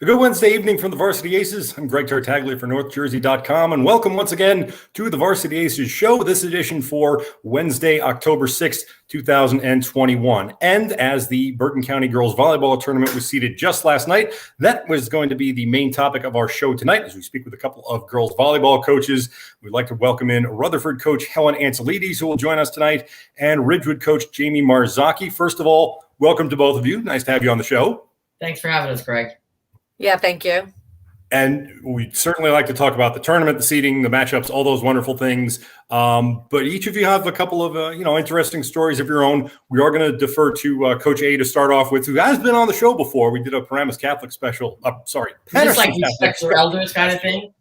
A good Wednesday evening from the Varsity Aces. I'm Greg Tartaglia for NorthJersey.com, and welcome once again to the Varsity Aces Show, this edition for Wednesday, October 6th, 2021. And as the Bergen County Girls Volleyball Tournament was seeded just last night, that was going to be the main topic of our show tonight as we speak with a couple of girls volleyball coaches. We'd like to welcome in Rutherford coach Helen Anselides, who will join us tonight, and Ridgewood coach Jamie Marzocchi. First of all, welcome to both of you. Nice to have you on the show. Thanks for having us, Greg. Yeah, thank you. And we'd certainly like to talk about the tournament, the seeding, the matchups, all those wonderful things. But each of you have a couple of, interesting stories of your own. We are going to defer to Coach A to start off with, who has been on the show before. We did a Paramus Catholic special. Is this like respect your elders kind of thing?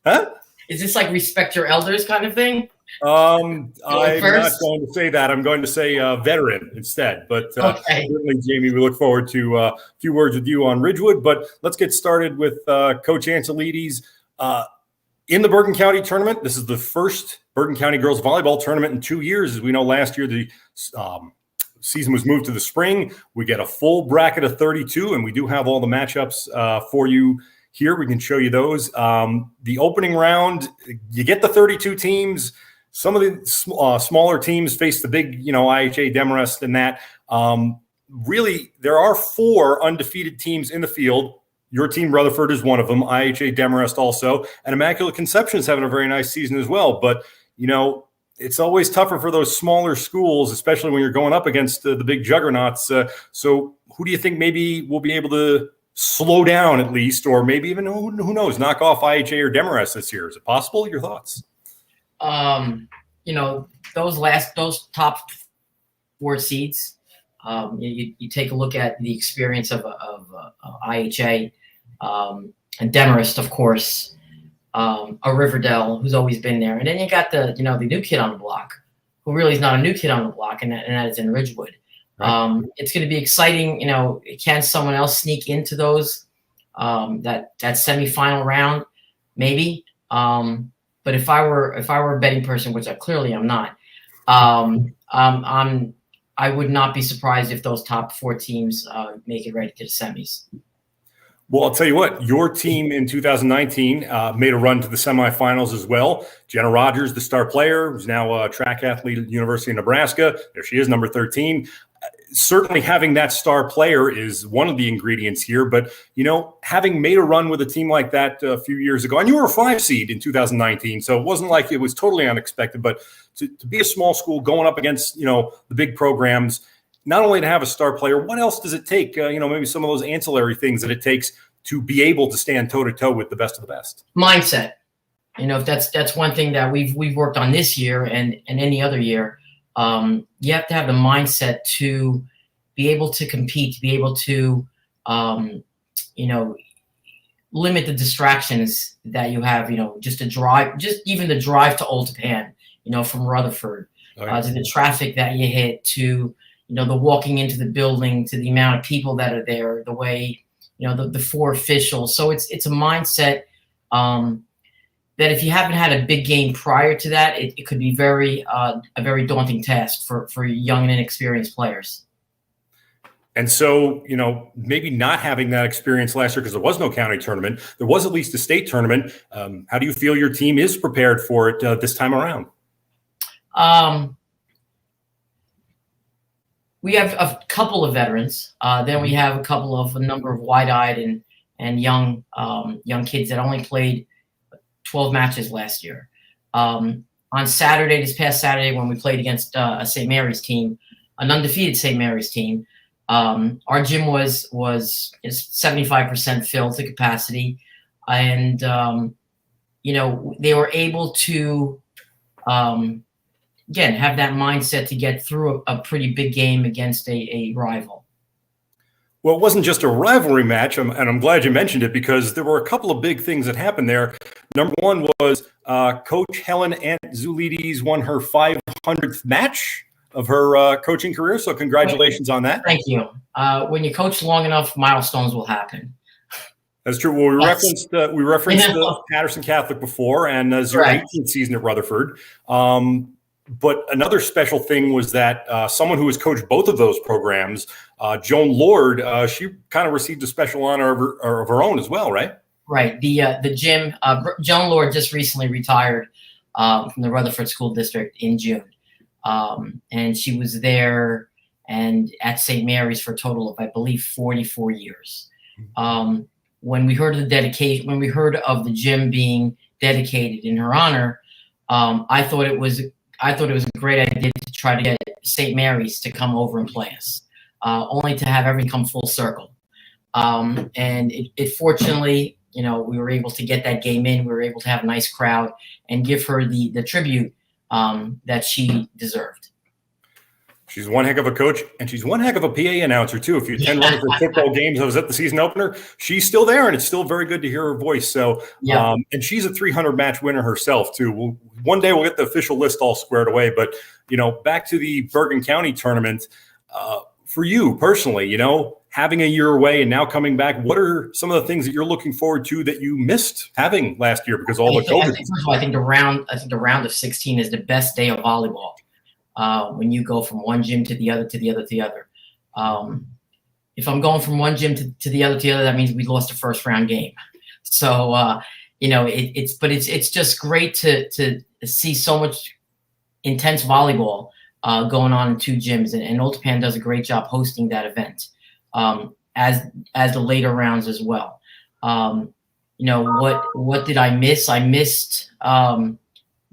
Huh? Is this like respect your elders kind of thing? I'm not going to say that. I'm going to say veteran instead. But certainly, Jamie, we look forward to a few words with you on Ridgewood. But let's get started with Coach Anselides. In the Bergen County tournament, this is the first Bergen County girls volleyball tournament in 2 years. As we know, last year the season was moved to the spring. We get a full bracket of 32, and we do have all the matchups for you here. We can show you those. The opening round, you get the 32 teams. Some of the smaller teams face the big, IHA, Demarest, and that. Really, there are 4 undefeated teams in the field. Your team, Rutherford, is one of them. IHA, Demarest also. And Immaculate Conception is having a very nice season as well. But, it's always tougher for those smaller schools, especially when you're going up against the big juggernauts. So who do you think maybe will be able to slow down at least, or maybe even, who knows, knock off IHA or Demarest this year? Is it possible? Your thoughts? Those top 4 seeds, you take a look at the experience of IHA and Demarest, of course, a Riverdale who's always been there, and then you got the new kid on the block, who really is not a new kid on the block, and that is in Ridgewood. Right. It's going to be exciting. Can someone else sneak into those that semifinal round? Maybe. But if I were a betting person, which I clearly am not, I would not be surprised if those top 4 teams make it right to the semis. Well, I'll tell you what, your team in 2019 made a run to the semifinals as well. Jenna Rogers, the star player, who's now a track athlete at the University of Nebraska. There she is, number 13. Certainly having that star player is one of the ingredients here, but having made a run with a team like that a few years ago, and you were a 5 seed in 2019, so it wasn't like it was totally unexpected, but to be a small school going up against the big programs, not only to have a star player, what else does it take? Maybe some of those ancillary things that it takes to be able to stand toe to toe with the best of the best. Mindset. That's one thing that we've worked on this year and any other year. You have to have the mindset to be able to compete, to be able to, limit the distractions that you have, just even the drive to Old Japan, from Rutherford, to the traffic that you hit, to, the walking into the building, to the amount of people that are there, the way, the 4 officials. So it's a mindset, that if you haven't had a big game prior to that, it could be a very daunting task for young and inexperienced players. And so, maybe not having that experience last year because there was no county tournament, there was at least a state tournament. How do you feel your team is prepared for it this time around? We have a couple of veterans. Then we have a number of wide-eyed and young kids that only played 12 matches last year. On Saturday, this past Saturday, when we played against a St. Mary's team, an undefeated St. Mary's team, our gym was 75% filled to capacity, and they were able to again have that mindset to get through a pretty big game against a rival. Well, it wasn't just a rivalry match, and I'm glad you mentioned it because there were a couple of big things that happened there. Number one was Coach Helen Anselides won her 500th match of her coaching career, so congratulations on that. Thank you. When you coach long enough, milestones will happen. That's true. Well, we referenced the Patterson Catholic before, and as your 18th season at Rutherford. But another special thing was that someone who has coached both of those programs, Joan Lord, she kind of received a special honor of her own as well, right? Right. The gym, Joan Lord just recently retired from the Rutherford School District in June. And she was there and at St. Mary's for a total of, I believe, 44 years. When we heard of the dedication, when we heard of the gym being dedicated in her honor, I thought it was a great idea to try to get St. Mary's to come over and play us, only to have everything come full circle. And it fortunately, we were able to get that game in. We were able to have a nice crowd and give her the tribute that she deserved. She's one heck of a coach, and she's one heck of a PA announcer, too. If you attend one of her football games, I was at the season opener, she's still there, and it's still very good to hear her voice. So, and she's a 300-match winner herself, too. One day we'll get the official list all squared away. But, back to the Bergen County tournament, for you personally, having a year away and now coming back, what are some of the things that you're looking forward to that you missed having last year because all the COVID? First of all, I think the round of 16 is the best day of volleyball. When you go from one gym to the other, to the other, to the other. If I'm going from one gym to the other, that means we lost a first round game. So, it's just great to see so much intense volleyball going on in two gyms, and Old Japan does a great job hosting that event, as the later rounds as well. What did I miss? I missed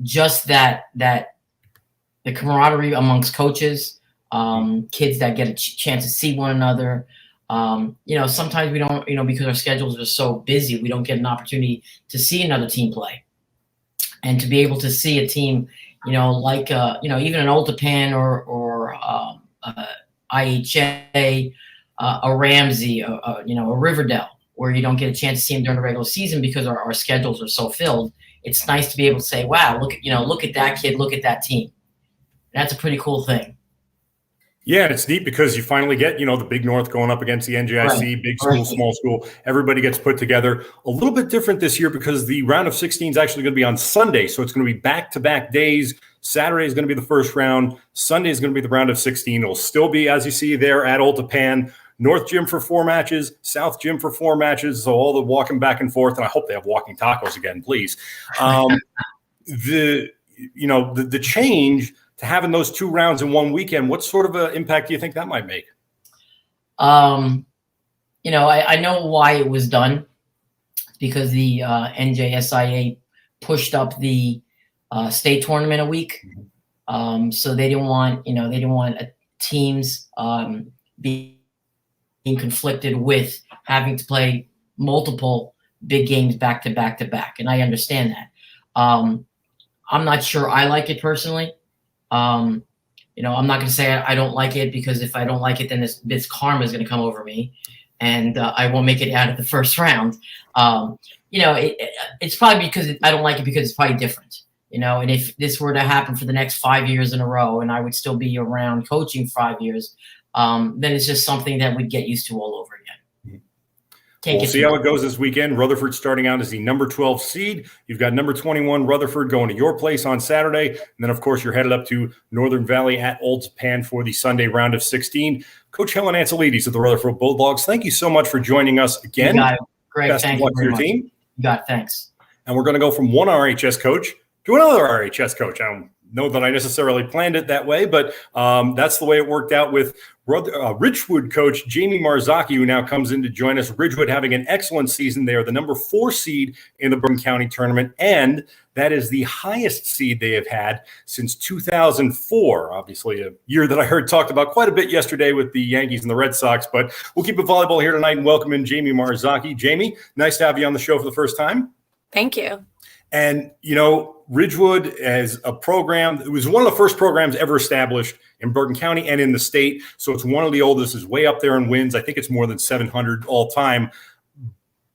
just that the camaraderie amongst coaches, kids that get a chance to see one another. Sometimes we don't, because our schedules are so busy, we don't get an opportunity to see another team play. And to be able to see a team, like, even an Old Japan or IHA, a Ramsey, a Riverdale, where you don't get a chance to see them during the regular season because our schedules are so filled. It's nice to be able to say, wow, look at that kid, look at that team. That's a pretty cool thing. Yeah, and it's neat because you finally get, the Big North going up against the NJIC, right. Big school, small school. Everybody gets put together. A little bit different this year because the round of 16 is actually going to be on Sunday. So it's going to be back-to-back days. Saturday is going to be the first round. Sunday is going to be the round of 16. It'll still be, as you see there, at Old Japan. North Gym for 4 matches, South Gym for 4 matches. So all the walking back and forth. And I hope they have walking tacos again, please. The change to having those 2 rounds in one weekend, what sort of an impact do you think that might make? I know why it was done, because the NJSIA pushed up the state tournament a week. So they didn't want teams being conflicted with having to play multiple big games back to back to back. And I understand that. I'm not sure I like it personally. I'm not going to say I don't like it, because if I don't like it, then this karma is going to come over me, and I won't make it out of the first round. It's probably because I don't like it because it's probably different, and if this were to happen for the next 5 years in a row and I would still be around coaching 5 years, then it's just something that we'd get used to all over again. We'll see how it goes this weekend. Rutherford starting out as the number 12 seed. You've got number 21 Rutherford going to your place on Saturday. And then, of course, you're headed up to Northern Valley at Old Japan for the Sunday round of 16. Coach Helen Anselides of the Rutherford Bulldogs, thank you so much for joining us again. You got it. Great. Best of luck to your team. You got it. Thanks. And we're going to go from one RHS coach to another RHS coach. I don't know that I necessarily planned it that way, but that's the way it worked out with Ridgewood coach Jamie Marzocchi, who now comes in to join us. Ridgewood having an excellent season. They are the number 4 seed in the Bergen County tournament, and that is the highest seed they have had since 2004. Obviously, a year that I heard talked about quite a bit yesterday with the Yankees and the Red Sox, but we'll keep it volleyball here tonight and welcome in Jamie Marzocchi. Jamie, nice to have you on the show for the first time. Thank you. And, Ridgewood as a program, it was one of the first programs ever established in Bergen County and in the state. So it's one of the oldest, is way up there in wins. I think it's more than 700 all time.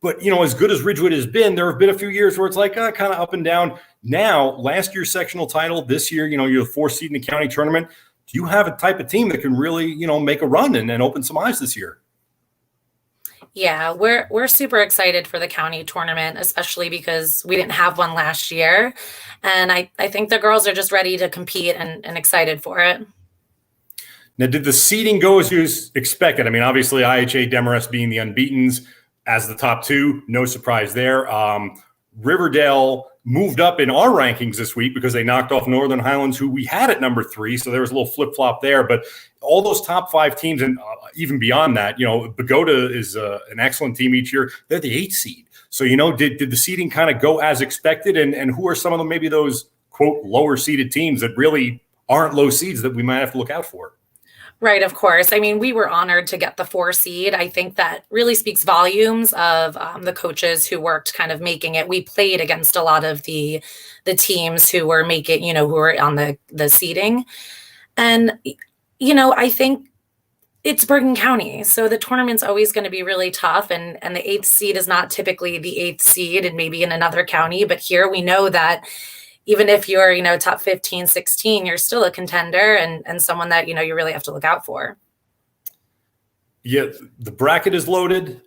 But, as good as Ridgewood has been, there have been a few years where it's like kind of up and down. Now, last year's sectional title, this year, you're the 4th seed in the county tournament. Do you have a type of team that can really, make a run and open some eyes this year? Yeah, we're super excited for the county tournament, especially because we didn't have one last year. And I think the girls are just ready to compete and excited for it. Now, did the seeding go as you expected? I mean, obviously, IHA Demarest being the unbeatens as the top two, no surprise there. Riverdale moved up in our rankings this week because they knocked off Northern Highlands, who we had at number 3. So there was a little flip-flop there. But all those top 5 teams, and even beyond that, Bogota is an excellent team each year. They're the 8th seed. So, did the seeding kind of go as expected? And who are some of them, maybe those, quote, lower-seeded teams that really aren't low seeds that we might have to look out for? Right, of course. I mean, we were honored to get the 4 seed. I think that really speaks volumes of the coaches who worked kind of making it. We played against a lot of the teams who were making, who were on the seeding. And, I think it's Bergen County. So the tournament's always going to be really tough. And the 8th seed is not typically the 8th seed and maybe in another county. But here we know that even if you're, top 15, 16, you're still a contender and someone that, you really have to look out for. Yeah, the bracket is loaded.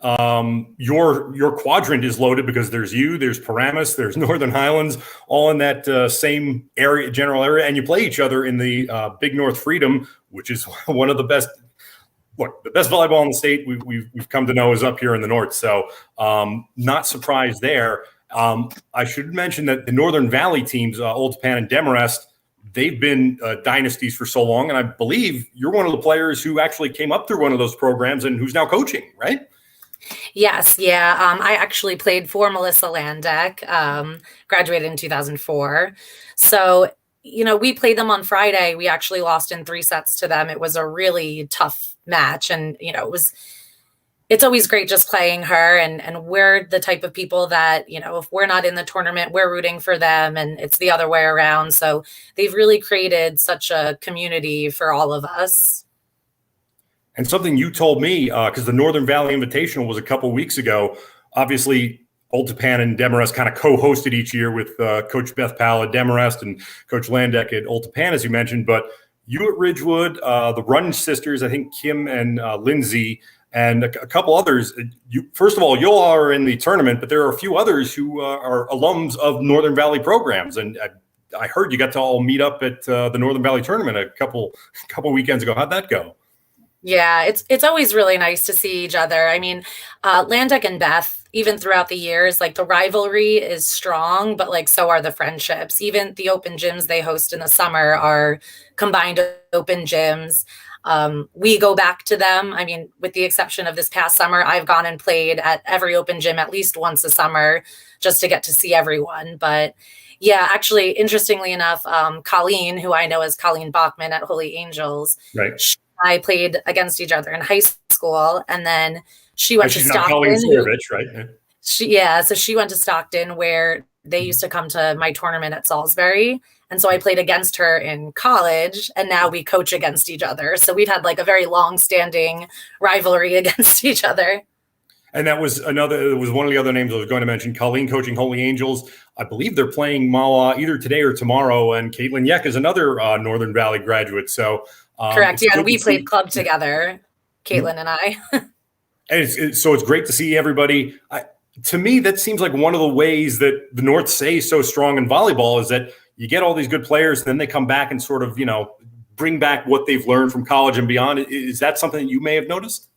Your quadrant is loaded because there's Paramus, there's Northern Highlands, all in that same area, general area. And you play each other in the Big North Freedom, which is one of the best. Look, the best volleyball in the state we've come to know is up here in the north. So not surprised there. I should mention that the Northern Valley teams, Old Japan and Demarest, they've been dynasties for so long. And I believe you're one of the players who actually came up through one of those programs and who's now coaching, right? Yes. Yeah. I actually played for Melissa Landeck, graduated in 2004. So, we played them on Friday. We actually lost in 3 sets to them. It was a really tough match. And, it's always great just playing her, and we're the type of people that, if we're not in the tournament, we're rooting for them, and it's the other way around. So they've really created such a community for all of us. And something you told me, because the Northern Valley Invitational was a couple weeks ago, obviously Old Japan and Demarest kind of co-hosted each year with Coach Beth Powell at Demarest and Coach Landeck at Old Japan, as you mentioned, but you at Ridgewood, the Runge sisters, I think Kim and Lindsay, and a couple others. First of all, you all are in the tournament, but there are a few others who are alums of Northern Valley programs. And I heard you got to all meet up at the Northern Valley tournament a couple weekends ago. How'd that go? Yeah, it's always really nice to see each other. I mean, Landeck and Beth, even throughout the years, like the rivalry is strong, but like so are the friendships. Even the open gyms they host in the summer are combined open gyms. We go back to them. I mean, with the exception of this past summer, I've gone and played at every open gym at least once a summer just to get to see everyone. But yeah, actually, interestingly enough, Colleen, who I know as Colleen Bachman at Holy Angels, right? I played against each other in high school, and then she went to Stockton. Colleen Sorovich, right? So she went to Stockton, where they used to come to my tournament at Salisbury. And so I played against her in college, and now we coach against each other. So we've had like a very long-standing rivalry against each other. And it was one of the other names I was going to mention, Colleen coaching Holy Angels. I believe they're playing Mawa either today or tomorrow. And Caitlin Yeck is another Northern Valley graduate. So correct. Yeah, we played club together, Caitlin and I. And so it's great to see everybody. To me, that seems like one of the ways that the North Say is so strong in volleyball is that you get all these good players, and then they come back and sort of, bring back what they've learned from college and beyond. Is that something that you may have noticed?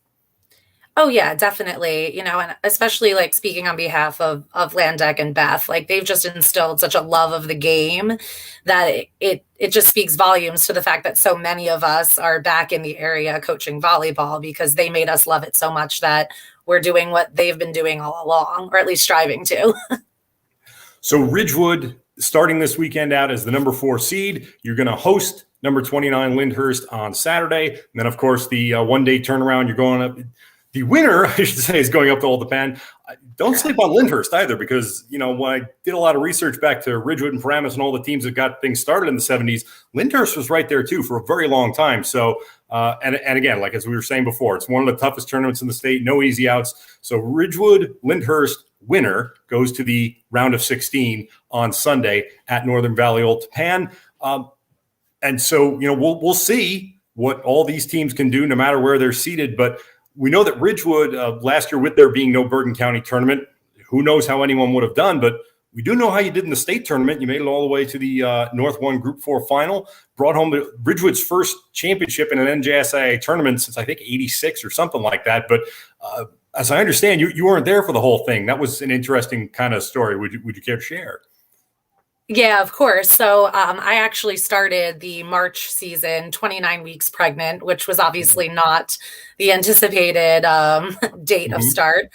Oh yeah, definitely. And especially like speaking on behalf of Landeck and Beth, like they've just instilled such a love of the game that it just speaks volumes to the fact that so many of us are back in the area coaching volleyball because they made us love it so much that we're doing what they've been doing all along, or at least striving to. So Ridgewood, starting this weekend out as the number 4 seed, you're going to host number 29 Lyndhurst on Saturday. And then, of course, the one-day turnaround, you're going up. The winner, I should say, is going up to Old Japan. Don't sleep on Lyndhurst either, because, when I did a lot of research back to Ridgewood and Paramus and all the teams that got things started in the 70s, Lyndhurst was right there, too, for a very long time. So, and again, like as we were saying before, it's one of the toughest tournaments in the state, no easy outs. So Ridgewood, Lyndhurst winner goes to the round of 16 on Sunday at Northern Valley Old Japan. And so, we'll see what all these teams can do no matter where they're seated. But we know that Ridgewood last year, with there being no Bergen County tournament, who knows how anyone would have done, but we do know how you did in the state tournament. You made it all the way to the North 1 Group 4 final, brought home Ridgewood's first championship in an NJSIA tournament since, I think, 86 or something like that. But as I understand, you weren't there for the whole thing. That was an interesting kind of story. Would you care to share? Yeah, of course. So I actually started the March season 29 weeks pregnant, which was obviously not the anticipated date of start.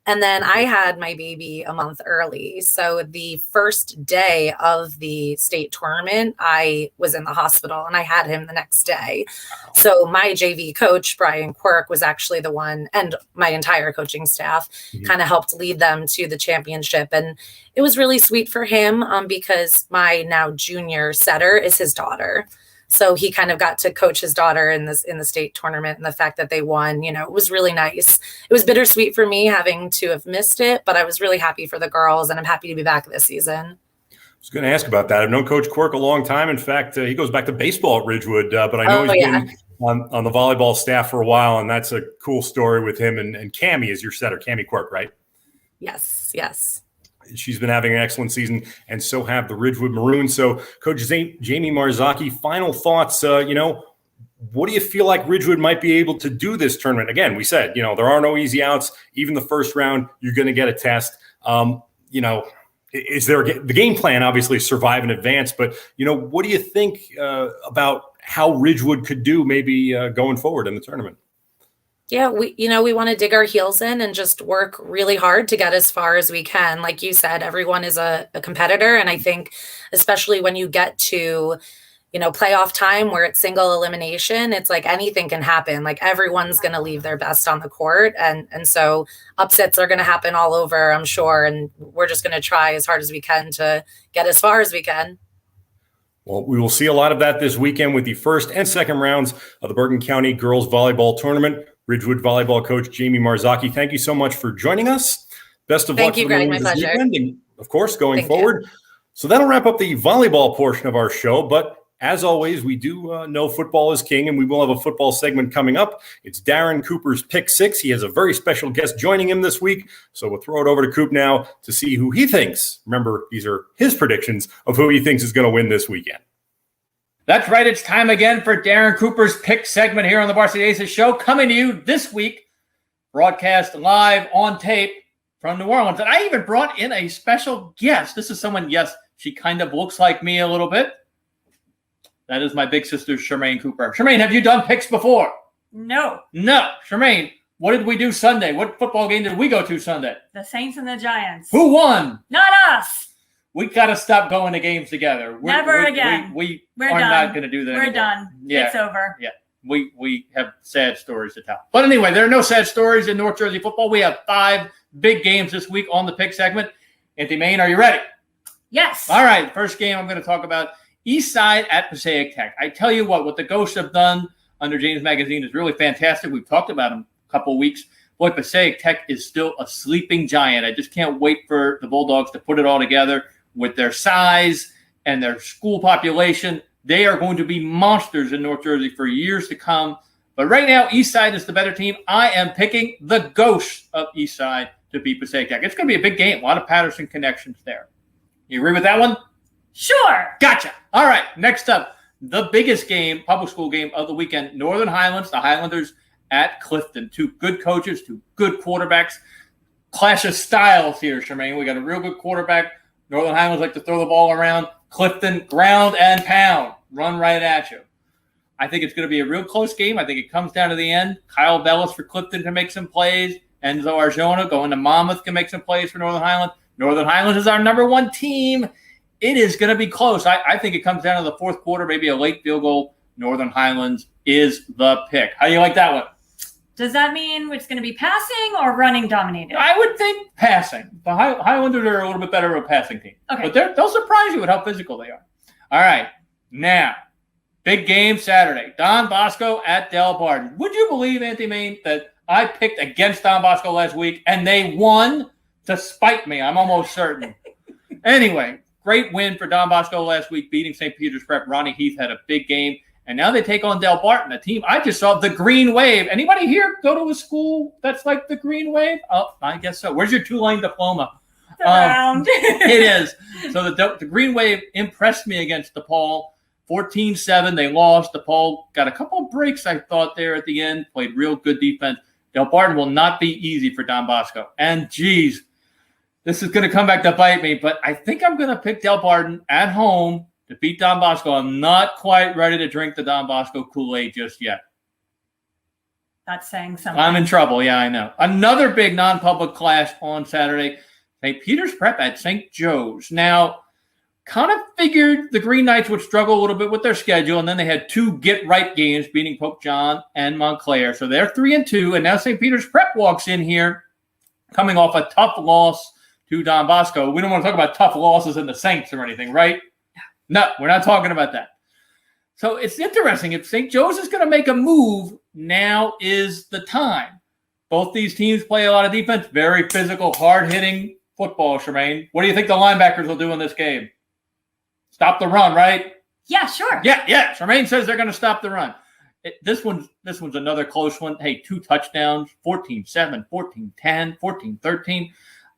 And then I had my baby a month early. So the first day of the state tournament, I was in the hospital and I had him the next day. So my JV coach, Brian Quirk, was actually the one, and my entire coaching staff kind of helped lead them to the championship. And it was really sweet for him because my now junior setter is his daughter. So he kind of got to coach his daughter in the state tournament, and the fact that they won, it was really nice. It was bittersweet for me having to have missed it, but I was really happy for the girls, and I'm happy to be back this season. I was going to ask about that. I've known Coach Quirk a long time. In fact, he goes back to baseball at Ridgewood, but I know he's been on the volleyball staff for a while, and that's a cool story with him. And Cammie is your setter, Cammie Quirk, right? Yes. She's been having an excellent season, and so have the Ridgewood Maroons. So, Coach Jamie Marzocchi, final thoughts. What do you feel like Ridgewood might be able to do this tournament? Again, we said, there are no easy outs. Even the first round, you're going to get a test. Is there the game plan? Obviously, survive in advance. But what do you think about how Ridgewood could do maybe going forward in the tournament? Yeah, we want to dig our heels in and just work really hard to get as far as we can. Like you said, everyone is a competitor. And I think especially when you get to, playoff time where it's single elimination, it's like anything can happen. Like everyone's going to leave their best on the court. And so upsets are going to happen all over, I'm sure. And we're just going to try as hard as we can to get as far as we can. Well, we will see a lot of that this weekend with the first and second rounds of the Bergen County Girls Volleyball Tournament. Ridgewood volleyball coach Jamie Marzocchi, thank you so much for joining us. Best of luck for the Greg, my pleasure. Weekend, and of course, going forward. So that'll wrap up the volleyball portion of our show. But as always, we do know football is king, and we will have a football segment coming up. It's Darren Cooper's Pick Six. He has a very special guest joining him this week. So we'll throw it over to Coop now to see who he thinks. Remember, these are his predictions of who he thinks is going to win this weekend. That's right. It's time again for Darren Cooper's Pick segment here on the Varsity Aces Show, coming to you this week, broadcast live on tape from New Orleans. And I even brought in a special guest. This is someone, yes, she kind of looks like me a little bit. That is my big sister, Charmaine Cooper. Charmaine, have you done picks before? No. Charmaine, what did we do Sunday? What football game did we go to Sunday? The Saints and the Giants. Who won? Not us. We got to stop going to games together. Never again. We're done. Not going to do that We're anymore. done. Yeah. It's over. Yeah. We have sad stories to tell. But anyway, there are no sad stories in North Jersey football. We have 5 big games this week on the pick segment. Auntie Maine, are you ready? Yes. All right. First game I'm going to talk about, Eastside at Pascack Tech. I tell you what the Ghosts have done under James Magazine is really fantastic. We've talked about them a couple of weeks. Boy, Pascack Tech is still a sleeping giant. I just can't wait for the Bulldogs to put it all together. With their size and their school population, they are going to be monsters in North Jersey for years to come. But right now, Eastside is the better team. I am picking the Ghosts of Eastside to beat Pascack Tech. It's going to be a big game. A lot of Patterson connections there. You agree with that one? Sure. Gotcha. All right. Next up, the biggest game, public school game of the weekend, Northern Highlands, the Highlanders at Clifton. 2 good coaches, 2 good quarterbacks. Clash of styles here, Charmaine. We got a real good quarterback. Northern Highlands like to throw the ball around. Clifton, ground and pound. Run right at you. I think it's going to be a real close game. I think it comes down to the end. Kyle Bellis for Clifton can make some plays. Enzo Arjona going to Monmouth can make some plays for Northern Highlands. Northern Highlands is our number 1 team. It is going to be close. I think it comes down to the fourth quarter, maybe a late field goal. Northern Highlands is the pick. How do you like that one? Does that mean it's going to be passing or running dominated? I would think passing. The Highlanders are a little bit better of a passing team. Okay. But they'll surprise you with how physical they are. All right. Now, big game Saturday. Don Bosco at Delbarton. Would you believe, Auntie Maine, that I picked against Don Bosco last week and they won to spite me? I'm almost certain. Anyway, great win for Don Bosco last week, beating St. Peter's Prep. Ronnie Heath had a big game. And now they take on Delbarton, a team I just saw, the Green Wave. Anybody here go to a school that's like the Green Wave? Oh, I guess so. Where's your Tulane diploma? Around. It is. So the Green Wave impressed me against DePaul. 14-7, they lost. DePaul got a couple of breaks, I thought, there at the end. Played real good defense. Delbarton will not be easy for Don Bosco. And, geez, this is going to come back to bite me, but I think I'm going to pick Delbarton at home to beat Don Bosco. I'm not quite ready to drink the Don Bosco Kool-Aid just yet. That's saying something. I'm in trouble. Yeah, I know. Another big non-public clash on Saturday. St. Peter's Prep at St. Joe's. Now, kind of figured the Green Knights would struggle a little bit with their schedule, and then they had 2 get-right games, beating Pope John and Montclair. So they're 3-2, and now St. Peter's Prep walks in here coming off a tough loss to Don Bosco. We don't want to talk about tough losses in the Saints or anything, right? No, we're not talking about that. So it's interesting. If St. Joe's is going to make a move, now is the time. Both these teams play a lot of defense, very physical, hard-hitting football, Charmaine. What do you think the linebackers will do in this game? Stop the run, right? Yeah, sure. Yeah. Charmaine says they're going to stop the run. This one's another close one. Hey, 2 touchdowns, 14-7, 14-10, 14-13.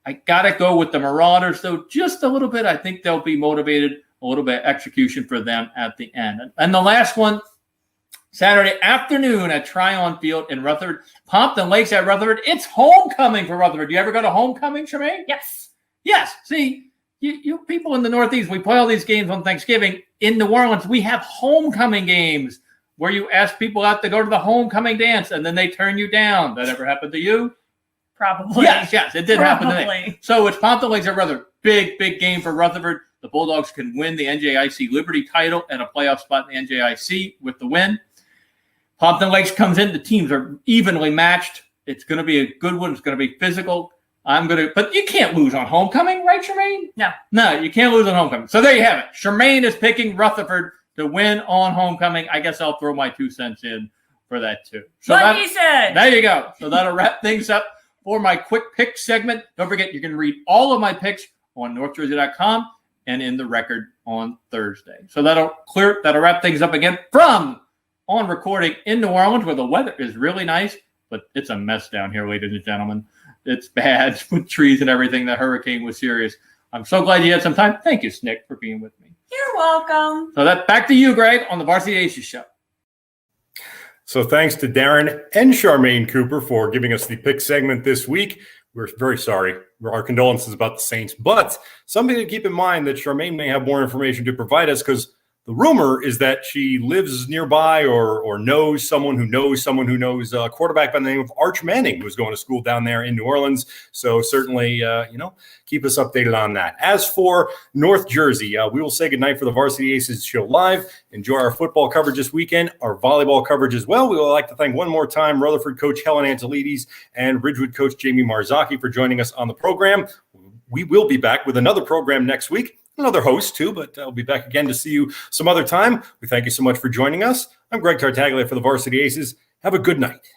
I got to go with the Marauders, though, just a little bit. I think they'll be motivated, a little bit of execution for them at the end. And the last one, Saturday afternoon at Tryon Field in Rutherford. Pompton Lakes at Rutherford. It's homecoming for Rutherford. Do you ever go to homecoming, Charmaine? Yes. Yes. See, you people in the Northeast, we play all these games on Thanksgiving. In New Orleans, we have homecoming games where you ask people out to go to the homecoming dance, and then they turn you down. That ever happened to you? Probably. Yes, it did happen to me. So it's Pompton Lakes at Rutherford. Big game for Rutherford. The Bulldogs can win the NJIC Liberty title and a playoff spot in the NJIC with the win. Pompton Lakes comes in. The teams are evenly matched. It's going to be a good one. It's going to be physical. But you can't lose on homecoming, right, Charmaine? No, you can't lose on homecoming. So there you have it. Charmaine is picking Rutherford to win on homecoming. I guess I'll throw my 2 cents in for that too. So what he said. There you go. So that'll wrap things up for my quick pick segment. Don't forget, you can read all of my picks on NorthJersey.com and in the record on Thursday. So that'll wrap things up again from on recording in New Orleans, where the weather is really nice, but it's a mess down here, ladies and gentlemen. It's bad with trees and everything. The hurricane was serious. I'm so glad you had some time. Thank you, Snick, for being with me. You're welcome. So back to you, Greg, on the Varsity Aces Show. So thanks to Darren and Charmaine Cooper for giving us the pick segment this week. We're very sorry. Our condolences about the Saints. But something to keep in mind that Charmaine may have more information to provide us, because the rumor is that she lives nearby or knows someone who knows a quarterback by the name of Arch Manning, who's going to school down there in New Orleans. So certainly, keep us updated on that. As for North Jersey, we will say goodnight for the Varsity Aces Show Live. Enjoy our football coverage this weekend, our volleyball coverage as well. We would like to thank one more time Rutherford coach Helen Antelides and Ridgewood coach Jamie Marzocchi for joining us on the program. We will be back with another program next week. Another host too, but I'll be back again to see you some other time. We thank you so much for joining us. I'm Greg Tartaglia for the Varsity Aces. Have a good night.